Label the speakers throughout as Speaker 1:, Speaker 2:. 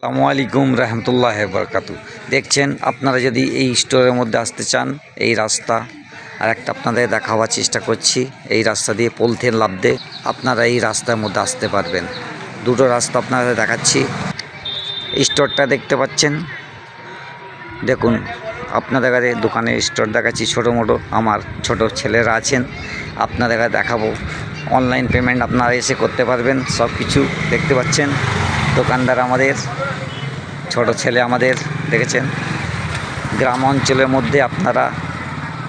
Speaker 1: আসসালামু আলাইকুম রহমতুল্লাহ বরকাতু। দেখছেন আপনারা যদি এই স্টোরের মধ্যে আসতে চান, এই রাস্তা আর একটা আপনাদের দেখাবার চেষ্টা করছি। এই রাস্তা দিয়ে পলথেন লাফতে আপনারা এই রাস্তার মধ্যে আসতে পারবেন। দুটো রাস্তা আপনাদের দেখাচ্ছি। স্টোরটা দেখতে পাচ্ছেন, দেখুন আপনাদের কাছে দোকানের স্টোর দেখাচ্ছি। ছোটো মোটো আমার ছোট ছেলেরা আছেন, আপনাদের কাছে দেখাবো। অনলাইন পেমেন্ট আপনারা এসে করতে পারবেন, সব কিছু দেখতে পাচ্ছেন। দোকানদার আমাদের ছোট ছেলে আমাদের, দেখেছেন। গ্রাম অঞ্চলের মধ্যে আপনারা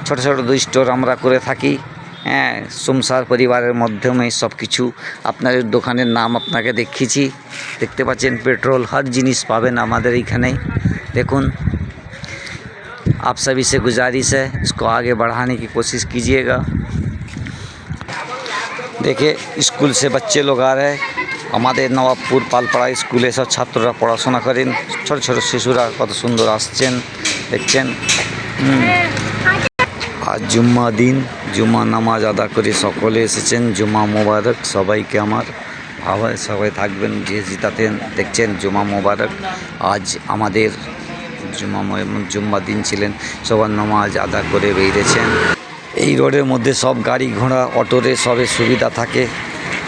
Speaker 1: ছোট ছোট দুই স্টোর আমরা করে থাকি। হ্যাঁ, সংসার পরিবারের মাধ্যমে সব কিছু আপনাদের দোকানের নাম আপনাকে দেখিয়েছি। দেখতে পাচ্ছেন পেট্রোল हर জিনিস পাবেন আমাদের এইখানে। দেখুন, आप सभी से गुजारिश है, इसको आगे बढ़ाने की कोशिश कीजिएगा। देखिए स्कूल से बच्चे लोग आ रहे हैं। আমাদের নবাবপুর পালপাড়া স্কুলে সব ছাত্ররা পড়াশোনা করেন। ছোট ছোট শিশুরা কত সুন্দর আসছেন, দেখছেন। আজ জুম্মা দিন, জুম্মা নামাজ আদা করে সকলে এসেছেন। জুম্মা মোবারক সবাইকে আমার। ভাবে সবাই থাকবেন, যে জিতাতেন। দেখছেন জুম্মা মোবারক। আজ আমাদের জুম্মা দিন ছিলেন, সবার নামাজ আদা করে বেরিয়েছেন। এই রোডের মধ্যে সব গাড়ি ঘোড়া অটোরে সবের সুবিধা থাকে।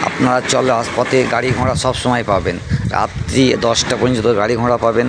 Speaker 1: আপনারা চলে পথে গাড়ি ঘোড়া সব সময় পাবেন। রাত্রি 10টা পর্যন্ত গাড়ি ঘোড়া পাবেন।